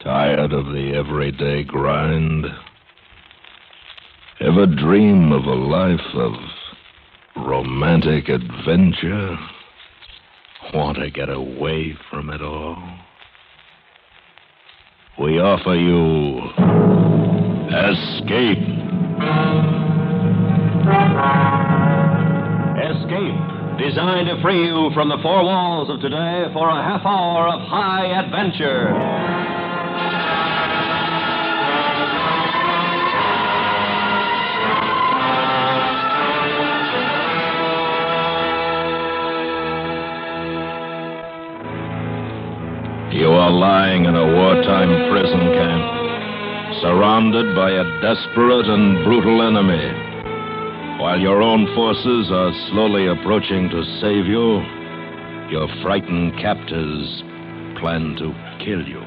Tired of the everyday grind? Ever dream of a life of romantic adventure? Want to get away from it all? We offer you Escape. Escape, designed to free you from the four walls of today for a half hour of high adventure. You are lying in a wartime prison camp, surrounded by a desperate and brutal enemy. While your own forces are slowly approaching to save you, your frightened captors plan to kill you.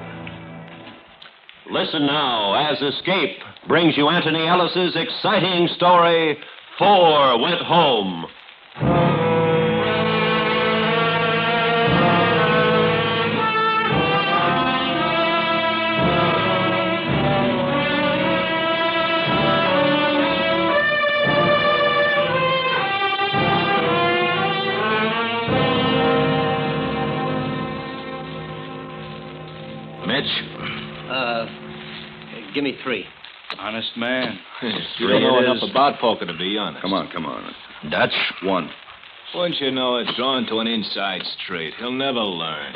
Listen now as Escape brings you Anthony Ellis's exciting story, Four Went Home. Give me 3. Honest man. You don't know enough about poker to be honest. Come on. Dutch? 1. Wouldn't you know it, drawn to an inside straight. He'll never learn.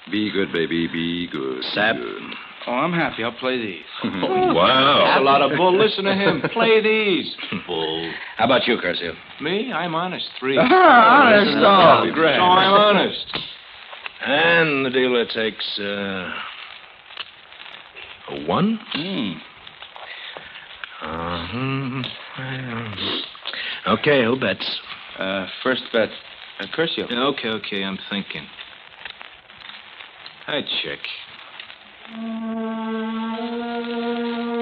Be good, baby. Be good. Sap? Oh, I'm happy. I'll play these. Wow. That's a lot of bull. Listen to him. Play these. Bull. How about you, Curcio? Me? I'm honest. 3. Honest? Oh, Great. So I'm honest. And the dealer takes, a 1? Okay, who bets? First bet. Curcio. Okay, I'm thinking. I check.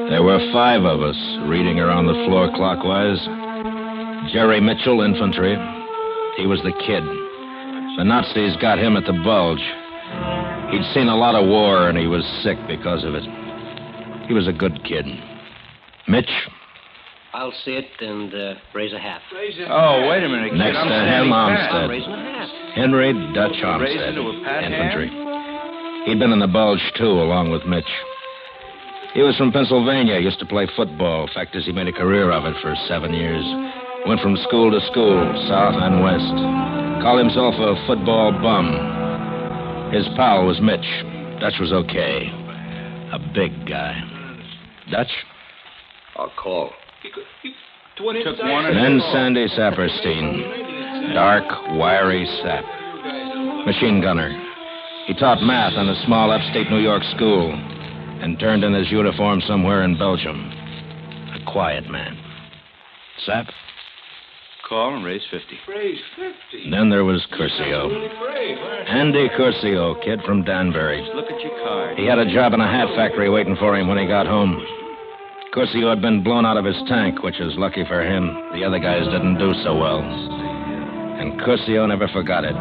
There were 5 of us reading around the floor clockwise. Jerry Mitchell, infantry. He was the kid. The Nazis got him at the bulge. He'd seen a lot of war, and he was sick because of it. He was a good kid. Mitch? I'll see it and raise a half. Oh, wait a minute, kid. Next to him, I'm raising Armstead. a half. Henry Dutch Raise Armstead, it to a pat infantry. He'd been in the bulge, too, along with Mitch. He was from Pennsylvania, used to play football. Fact is, he made a career of it for 7 years. Went from school to school, south and west. Called himself a football bum. His pal was Mitch. Dutch was okay. A big guy. Dutch? I'll call. Took one Then Sandy Saperstein. Dark, wiry sap. Machine gunner. He taught math in a small upstate New York school and turned in his uniform somewhere in Belgium. A quiet man. Sap? Call and raise 50. Raise 50. Then there was Curcio. Andy Curcio, kid from Danbury. Look at your card. He had a job in a hat factory waiting for him when he got home. Curcio had been blown out of his tank, which is lucky for him. The other guys didn't do so well. And Curcio never forgot it.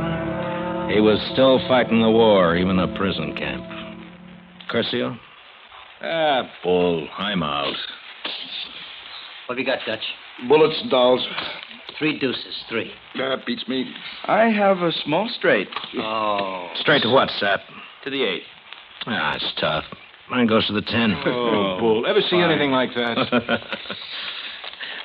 He was still fighting the war, even a prison camp. Curcio? Bull. I'm out. What have you got, Dutch? Bullets and dolls. 3 deuces. 3. That beats me. I have a small straight. Oh. Straight to what, Sap? To the 8. It's tough. Mine goes to the 10. Oh, bull. Ever see anything like that?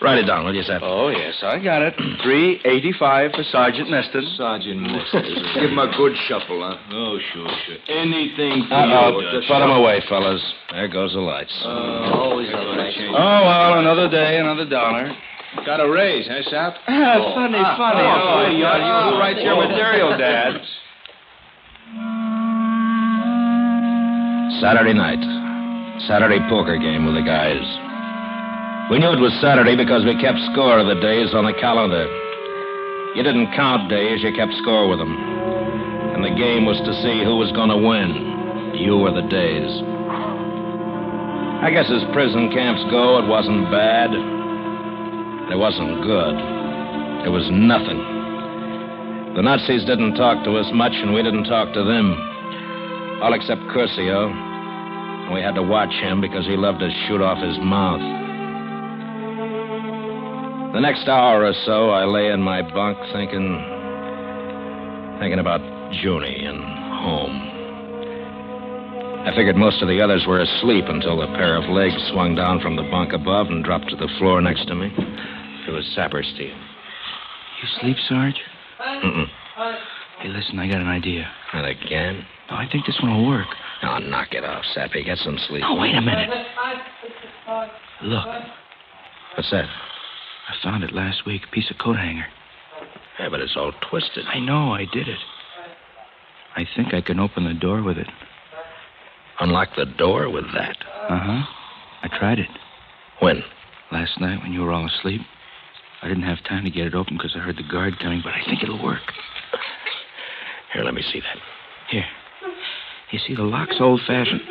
Write it down, will you, Sap? Oh, yes, I got it. 385 for Sergeant Neston. Sergeant Nestor. Give him a good shuffle, huh? Oh, sure. Anything for Uh-oh. you. Put him away, fellas. There goes the lights. Always a light. Oh, well, another day, another $1. Got a raise, huh, Sap? Funny. You write your material, Dad. Saturday night. Saturday poker game with the guys. We knew it was Saturday because we kept score of the days on the calendar. You didn't count days, you kept score with them. And the game was to see who was going to win, you or the days. I guess as prison camps go, it wasn't bad. It wasn't good. It was nothing. The Nazis didn't talk to us much, and we didn't talk to them. All except Curcio. We had to watch him because he loved to shoot off his mouth. The next hour or so, I lay in my bunk thinking about Junie and home. I figured most of the others were asleep until a pair of legs swung down from the bunk above and dropped to the floor next to me. It was Saperstein. You sleep, Sarge? Mm-mm. Hey, listen, I got an idea. Not again? No, I think this one will work. Oh, knock it off, Sappy. Get some sleep. Oh, wait a minute. Look, What's that? I found it last week, a piece of coat hanger. Yeah, but it's all twisted. I know, I did it. I think I can open the door with it. Unlock the door with that? Uh-huh. I tried it. When? Last night when you were all asleep. I didn't have time to get it open because I heard the guard coming, but I think it'll work. Here, let me see that. Here. You see, the lock's old-fashioned.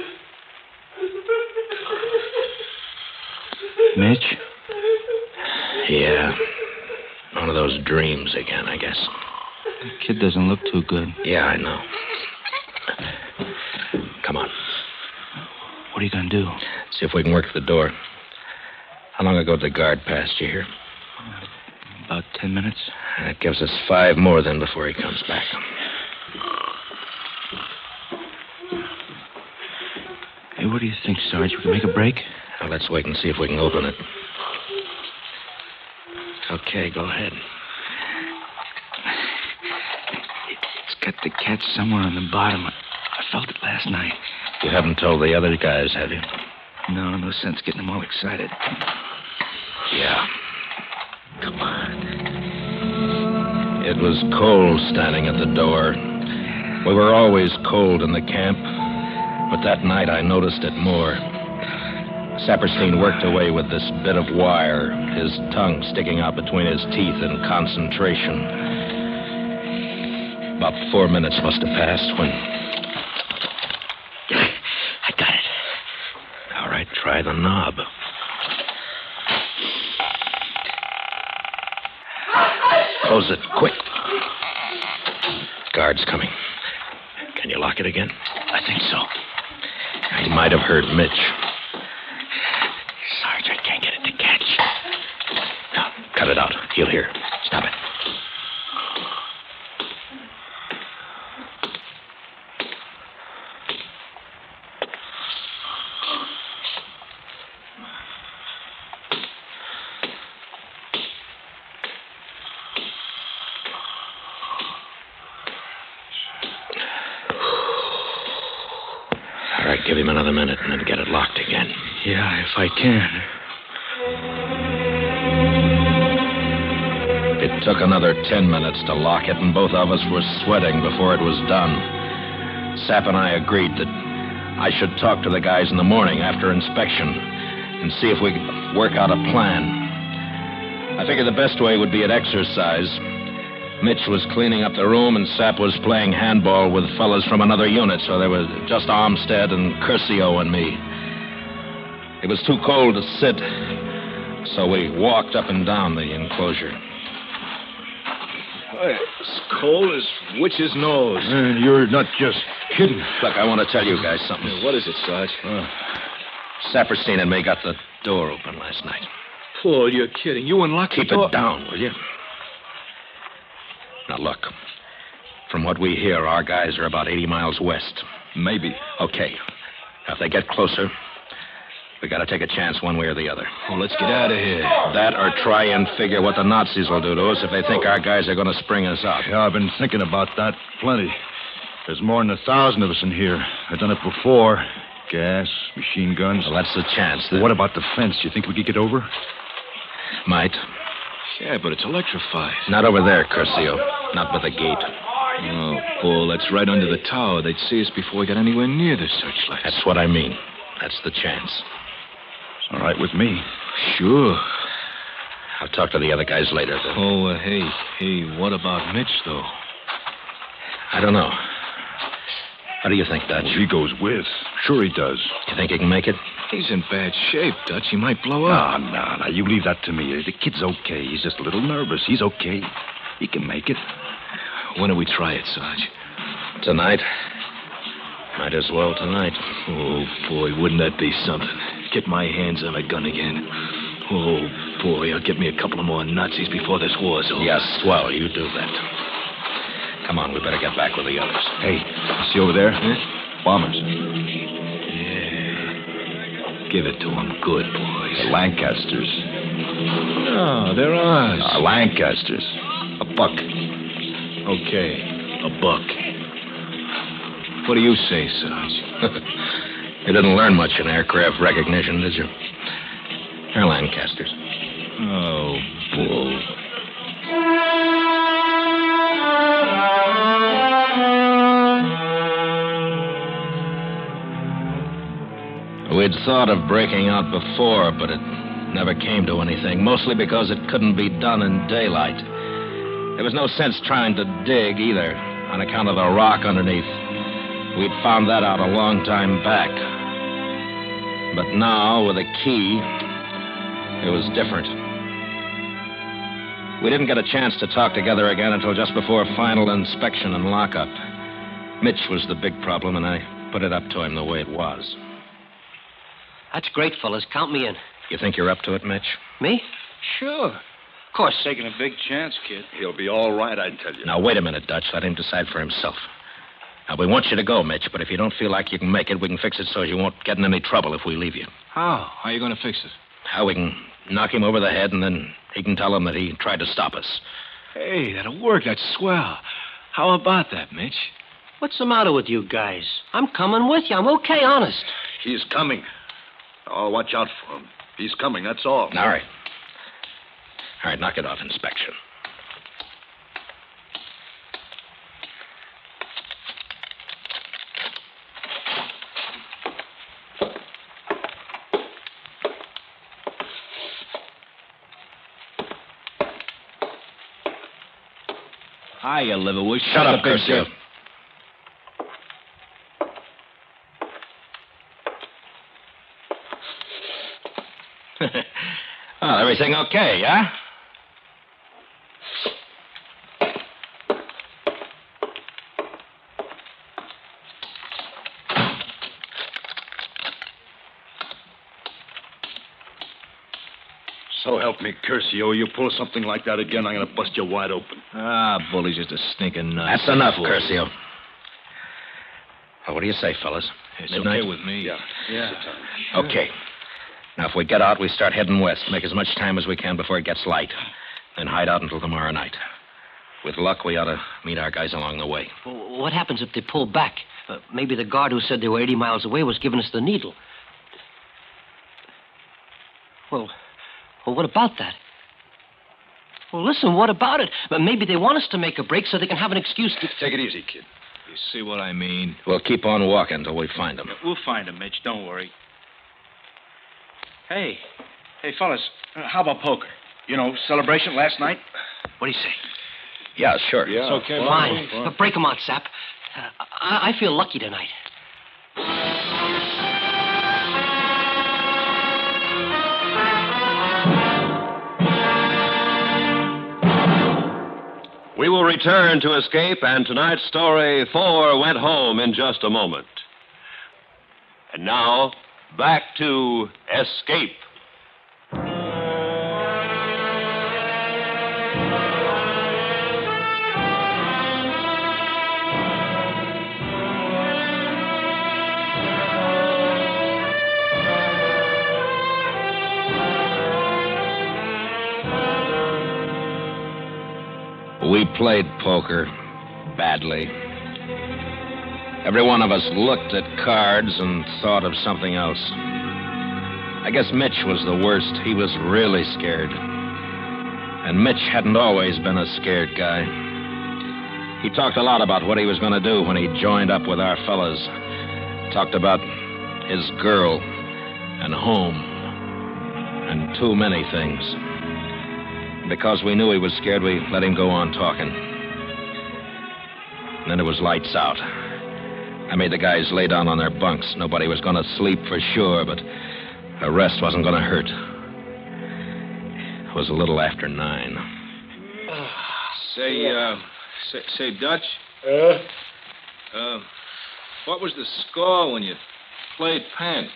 Mitch? Yeah. One of those dreams again, I guess. The kid doesn't look too good. Yeah, I know. Come on. What are you going to do? See if we can work the door. How long ago did the guard pass, you hear? About 10 minutes. That gives us 5 more then before he comes back. Hey, what do you think, Sarge? We can make a break? Well, let's wait and see if we can open it. Okay, go ahead. It's got the catch somewhere on the bottom. I felt it last night. You haven't told the other guys, have you? No sense getting them all excited. Yeah. Come on. It was cold standing at the door. We were always cold in the camp, but that night I noticed it more. Saperstein worked away with this bit of wire, his tongue sticking out between his teeth in concentration. About 4 minutes must have passed when... I got it. All right, try the knob. Close it, quick. Guard's coming. Can you lock it again? I think so. He might have heard Mitch. Sarge, I can't get it to catch. Now, cut it out. He'll hear. Stop it. All right, give him another minute and then get it locked again. Yeah, if I can. It took another 10 minutes to lock it, and both of us were sweating before it was done. Sap and I agreed that I should talk to the guys in the morning after inspection and see if we could work out a plan. I figured the best way would be at exercise. Mitch was cleaning up the room, and Sap was playing handball with fellas from another unit, so there was just Armstead and Curcio and me. It was too cold to sit, so we walked up and down the enclosure. It's cold as witch's nose. And you're not just kidding. Look, I want to tell you guys something. What is it, Sarge? Saperstein and me got the door open last night. Paul, you're kidding. You unlocked Keep the door. it down, will you? Now, look. From what we hear, our guys are about 80 miles west. Maybe. Okay. Now, if they get closer, we got to take a chance one way or the other. Oh, let's get out of here. That or try and figure what the Nazis will do to us if they think our guys are going to spring us out. Yeah, I've been thinking about that plenty. There's more than 1,000 of us in here. I've done it before. Gas, machine guns. Well, that's the chance. Then. What about the fence? You think we could get over? Might. Yeah, but it's electrified. Not over there, Curcio. Not by the gate. Oh, Paul, that's right under the tower. They'd see us before we got anywhere near the searchlights. That's what I mean. That's the chance. All right with me. Sure. I'll talk to the other guys later, then. Oh, hey, what about Mitch, though? I don't know. How do you think, Dutch? Well, he goes with. Sure he does. You think he can make it? He's in bad shape, Dutch. He might blow up. No. You leave that to me. The kid's okay. He's just a little nervous. He's okay. He can make it. When do we try it, Sarge? Tonight. Might as well tonight. Oh, boy, wouldn't that be something? Get my hands on a gun again. Oh, boy, I'll get me a couple of more Nazis before this war's over. Yes, swell, you do that. Come on, we better get back with the others. Hey, you see over there? Huh? Bombers. Yeah. Give it to them good, boys. The Lancasters. No, they're ours. Lancasters. A buck. Okay, a buck. What do you say, Sarge? You didn't learn much in aircraft recognition, did you? They're Lancasters. Oh, bull. We'd thought of breaking out before, but it never came to anything, mostly because it couldn't be done in daylight. There was no sense trying to dig either, on account of the rock underneath. We'd found that out a long time back. But now, with a key, it was different. We didn't get a chance to talk together again until just before final inspection and lockup. Mitch was the big problem, and I put it up to him the way it was. That's great, fellas. Count me in. You think you're up to it, Mitch? Me? Sure. Of course. Taking a big chance, kid. He'll be all right, I tell you. Now, wait a minute, Dutch. Let him decide for himself. Now, we want you to go, Mitch, but if you don't feel like you can make it, we can fix it so you won't get in any trouble if we leave you. How? How are you going to fix it? How we can knock him over the head, and then he can tell him that he tried to stop us. Hey, that'll work. That's swell. How about that, Mitch? What's the matter with you guys? I'm coming with you. I'm okay, honest. He's coming. Oh, watch out for him. He's coming, that's all. All right. All right, knock it off, inspection. Hiya, Liverwood. Shut up, Garcia. Well, everything okay, yeah? So help me, Curcio. You pull something like that again, I'm going to bust you wide open. Ah, bully's just a stinking nut. That's enough, Curcio. Well, what do you say, fellas? It's Midnight? okay with me. Yeah. Okay. Now, if we get out, we start heading west. Make as much time as we can before it gets light. Then hide out until tomorrow night. With luck, we ought to meet our guys along the way. Well, what happens if they pull back? Maybe the guard who said they were 80 miles away was giving us the needle. Well, what about that? Well, listen, what about it? Maybe they want us to make a break so they can have an excuse to... Take it easy, kid. You see what I mean? We'll keep on walking until we find them. We'll find him, Mitch. Don't worry. Hey, fellas, how about poker? You know, celebration last night? What do you say? Yeah, sure. Yeah. It's okay. Fine. But break them out, Sap. I feel lucky tonight. We will return to Escape and tonight's story, 4 went home in just a moment. And now, back to Escape. We played poker badly. Every one of us looked at cards and thought of something else. I guess Mitch was the worst. He was really scared. And Mitch hadn't always been a scared guy. He talked a lot about what he was going to do when he joined up with our fellas. Talked about his girl and home and too many things. Because we knew he was scared, we let him go on talking. And then it was lights out. I made the guys lay down on their bunks. Nobody was going to sleep for sure, but a rest wasn't going to hurt. It was a little after 9. Say, Dutch. What was the score when you played Penn?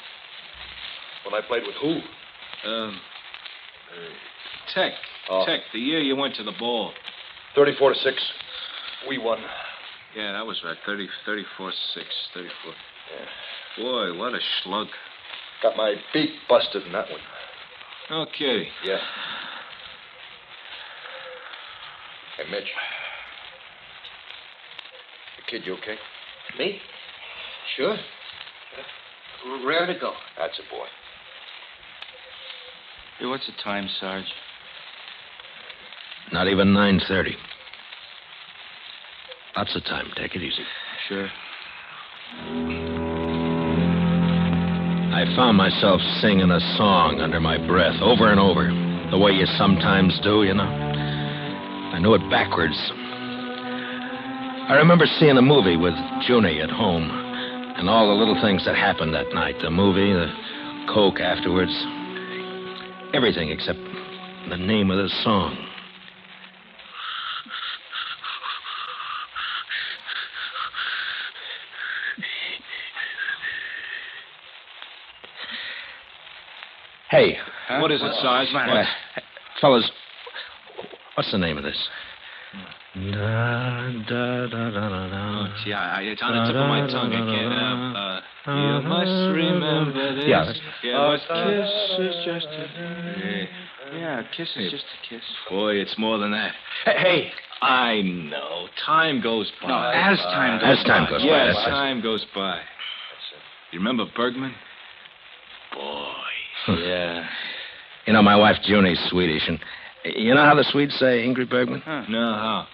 When I played with who? Tech. Oh. Tech, the year you went to the ball. 34-6. We won. Yeah, that was right. 34-6. 34. Yeah. Boy, what a slug. Got my beak busted in that one. No kidding. Yeah. Hey, Mitch. The kid, you okay? Me? Sure. Rare to go. That's a boy. Hey, what's the time, Sarge? Not even 9:30. Lots of time. Take it easy. Sure. I found myself singing a song under my breath over and over, the way you sometimes do, you know. I knew it backwards. I remember seeing a movie with Junie at home, and all the little things that happened that night. The movie, the Coke afterwards. Everything except the name of the song. Hey. Huh? What is it, Sarge? Fellas, what's the name of this? Da, da, da, da, da, da. Gee, it's on the tip of my tongue. I can't. You must remember this. Yeah, that's... A kiss is just a... Yeah, a kiss is just a kiss. Boy, it's more than that. Hey, I know. Time goes by. No, as time goes by. As time goes by. Yes, That's it. time goes by. You remember Bergman? Boy. Yeah. You know, my wife Junie's Swedish, and you know how the Swedes say Ingrid Bergman? No, how?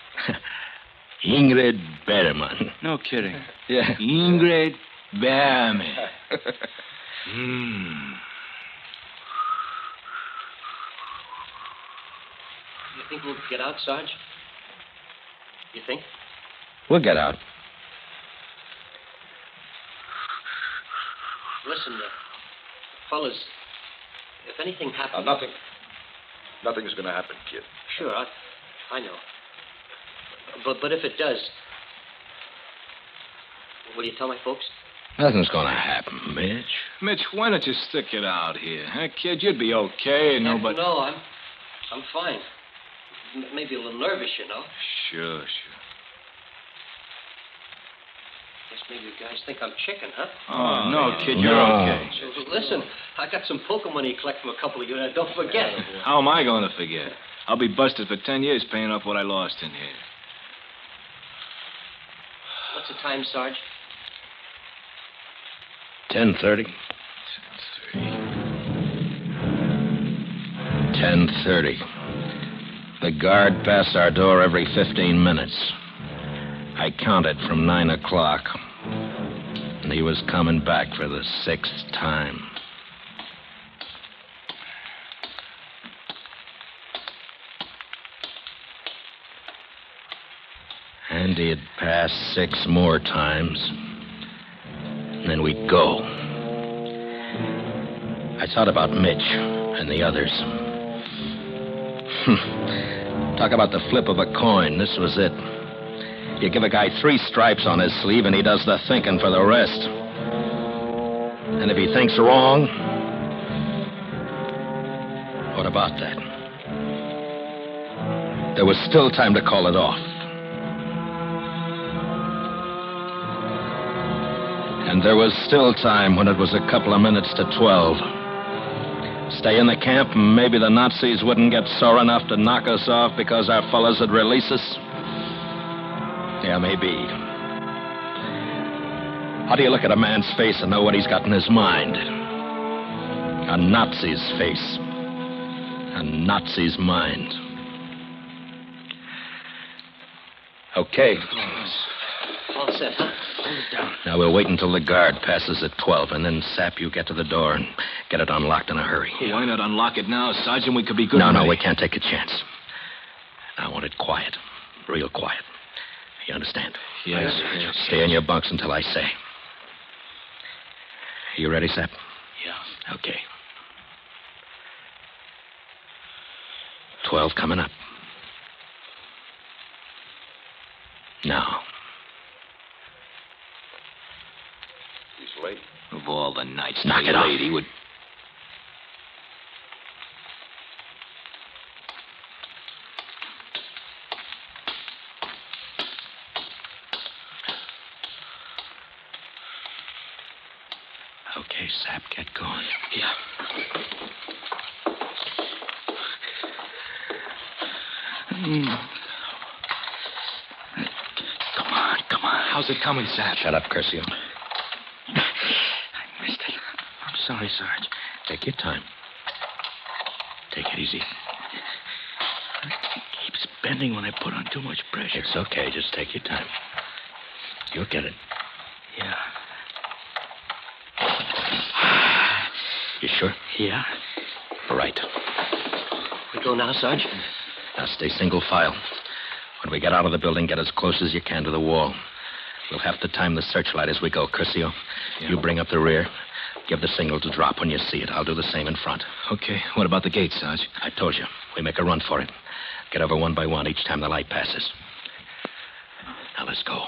Ingrid Bergman. No kidding. Yeah. Ingrid Bergman. You think we'll get out, Sarge? You think? We'll get out. Listen, fellas, if anything happens... Nothing. Nothing's going to happen, kid. Sure, I know. But if it does, will you tell my folks? Nothing's going to happen, Mitch. Mitch, why don't you stick it out here? Huh, kid? You'd be okay, you know, but... No, I'm fine. Maybe a little nervous, you know. Sure. Guess maybe you guys think I'm chicken, huh? Oh, no, kid, you're No. okay. So, listen, I got some poker money to collect from a couple of you, and don't forget. How am I going to forget? I'll be busted for 10 years paying off what I lost in here. What's the time, Sarge? 10:30. 10:30. The guard passed our door every 15 minutes. I counted from 9 o'clock. And he was coming back for the 6th time. And he'd pass 6 more times. And then we'd go. I thought about Mitch and the others. Talk about the flip of a coin. This was it. You give a guy 3 stripes on his sleeve, and he does the thinking for the rest. And if he thinks wrong, what about that? There was still time to call it off. And there was still time when it was a couple of minutes to 12. Stay in the camp, and maybe the Nazis wouldn't get sore enough to knock us off because our fellas would release us. Yeah, maybe. How do you look at a man's face and know what he's got in his mind? A Nazi's face. A Nazi's mind. Okay. All set, huh? Hold it down. Now we'll wait until the guard passes at 12, and then, Sap, you get to the door and get it unlocked in a hurry. Why not unlock it now, Sergeant? We could be good. No, we can't take a chance. I want it quiet. Real quiet. You understand? Yes. Stay in your bunks until I say. You ready, Sap? Yeah. Okay. 12 coming up. Now. boy. Of all the nights, Knock the it off. lady would... Okay, Sap, get going. Yeah. Come on. How's it coming, Sap? Shut up, Curcio. I missed it. I'm sorry, Sarge. Take your time. Take it easy. It keeps bending when I put on too much pressure. It's okay. Just take your time. You'll get it. Yeah. You sure? Yeah. Right. We go now, Sarge? Now stay single file. When we get out of the building, get as close as you can to the wall. We'll have to time the searchlight as we go, Curcio. Yeah. You bring up the rear. Give the signal to drop when you see it. I'll do the same in front. Okay. What about the gate, Sarge? I told you. We make a run for it. Get over one by one each time the light passes. Now let's go.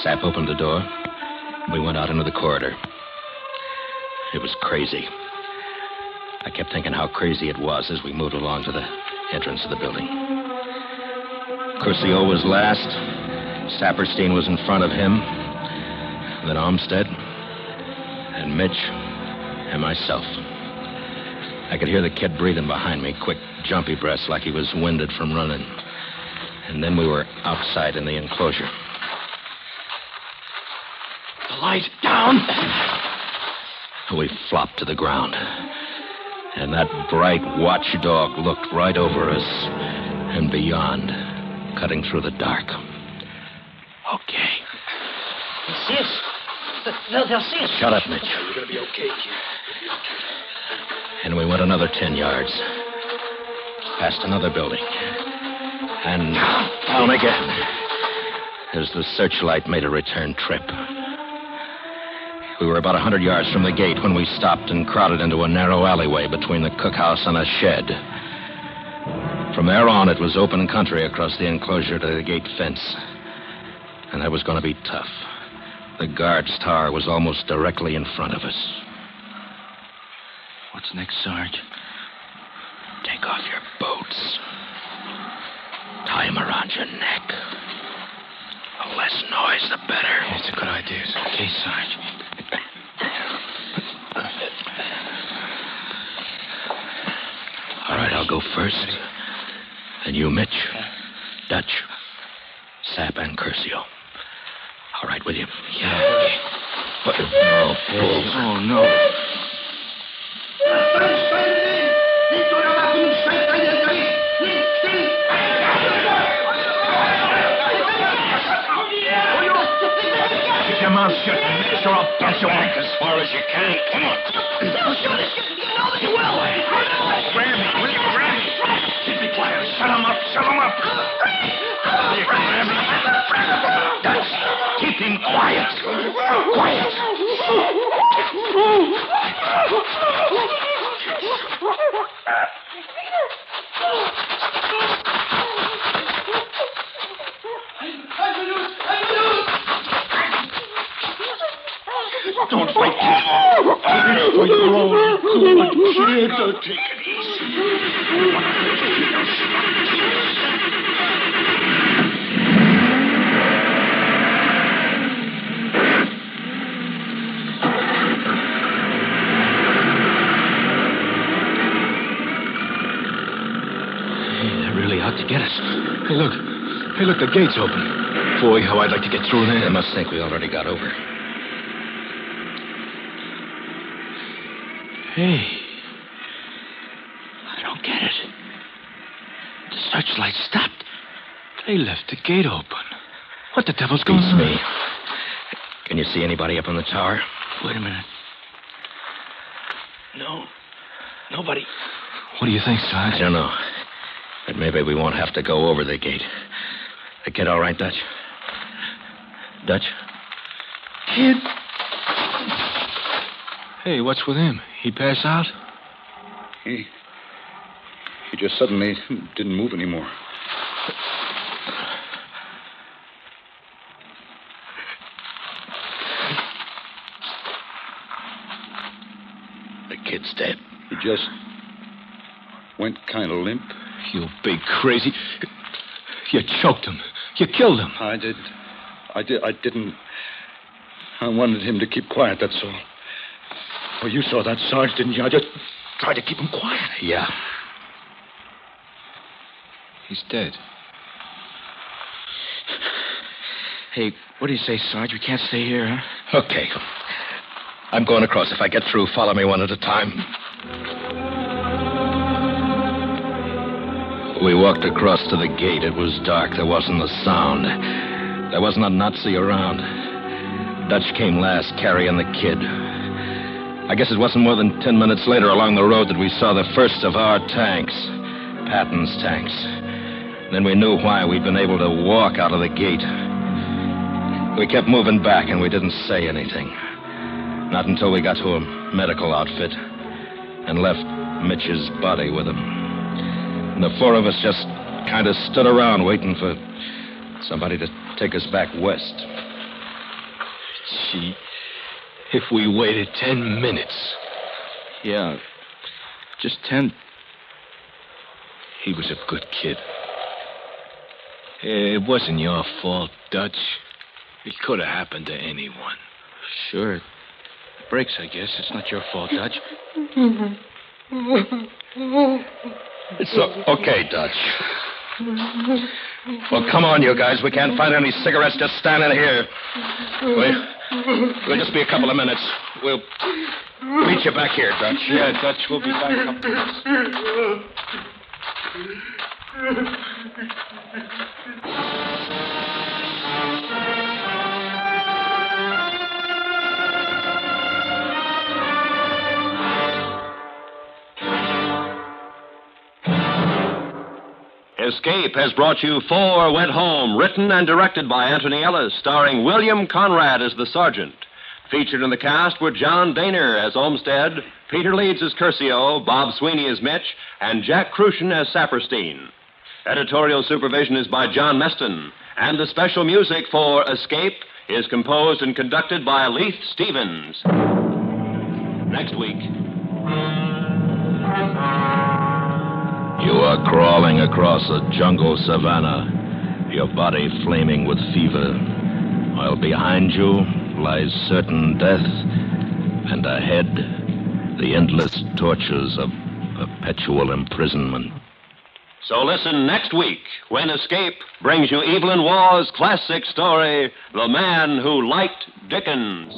Sap opened the door. We went out into the corridor. It was crazy. I kept thinking how crazy it was as we moved along to the entrance of the building. Curcio was last. Saperstein was in front of him. Then Olmsted. And Mitch. And myself. I could hear the kid breathing behind me, quick, jumpy breaths like he was winded from running. And then we were outside in the enclosure. The light down! We flopped to the ground. And that bright watchdog looked right over us and beyond, cutting through the dark. Okay. They'll see us. They'll see us. Shut up, Mitch. You're gonna be okay, kid. And we went another 10 yards. Past another building. And down again. As the searchlight made a return trip. We were about 100 yards from the gate when we stopped and crowded into a narrow alleyway between the cookhouse and a shed. From there on, it was open country across the enclosure to the gate fence. And that was going to be tough. The guard's tower was almost directly in front of us. What's next, Sarge? Take off your boots. Tie them around your neck. The less noise, the better. It's a good idea. Okay, Sarge. All right, I'll go first. Then you, Mitch, Dutch, Sap, and Curcio. All right with you? Yeah, okay. But, no, fools. Oh, no. Keep your mouth shut, Mitch, or I'll bust your back. As far as you can. Come on. They'll shoot us. You know they will. Grab me, will you? Grab me. Keep me quiet. Shut him up. Shut him up. Will you grab me? Dutch, keep him quiet. Quiet. Don't fight, kid. For your own good, kid. Don't take it easy. They're really out to get us. Hey, look. Hey, look, the gate's open. Boy, how I'd like to get through there. They must think we already got over. Hey. I don't get it. The searchlight stopped. They left the gate open. What the devil's going Beats on? me. Can you see anybody up on the tower? Wait a minute. No. Nobody. What do you think, Sarge? I don't know. But maybe we won't have to go over the gate. The kid all right, Dutch? Dutch? Kid. Hey, what's with him? He pass out? He just suddenly didn't move anymore. kid's dead. He just went kind of limp. You big crazy. You choked him. You killed him. I didn't. I wanted him to keep quiet, that's all. Well, you saw that, Sarge, didn't you? I just tried to keep him quiet. Yeah. He's dead. Hey, what do you say, Sarge? We can't stay here, huh? Okay. I'm going across. If I get through, follow me one at a time. We walked across to the gate. It was dark. There wasn't a sound. There wasn't a Nazi around. Dutch came last, carrying the kid. I guess it wasn't more than 10 minutes later along the road that we saw the first of our tanks. Patton's tanks. Then we knew why we'd been able to walk out of the gate. We kept moving back, and we didn't say anything. Not until we got to a medical outfit and left Mitch's body with him. And the four of us just kind of stood around waiting for somebody to take us back west. Gee, if we waited 10 minutes. Yeah, just 10. He was a good kid. It wasn't your fault, Dutch. It could have happened to anyone. Sure. Breaks, I guess. It's not your fault, Dutch. It's okay, Dutch. Well, come on, you guys. We can't find any cigarettes just standing here. We'll just be a couple of minutes. We'll meet you back here, Dutch. Yeah, Dutch, we'll be back in a couple minutes. Escape has brought you Four Went Home, written and directed by Anthony Ellis, starring William Conrad as the sergeant. Featured in the cast were John Daner as Olmsted, Peter Leeds as Curcio, Bob Sweeney as Mitch, and Jack Crucian as Saperstein. Editorial supervision is by John Meston, and the special music for Escape is composed and conducted by Leith Stevens. Next week. You are crawling across a jungle savanna, your body flaming with fever, while behind you lies certain death, and ahead the endless tortures of perpetual imprisonment. So listen next week when Escape brings you Evelyn Waugh's classic story, The Man Who Liked Dickens.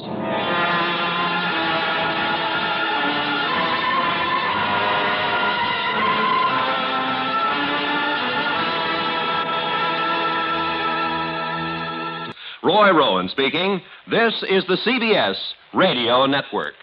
Roy Rowan speaking. This is the CBS Radio Network.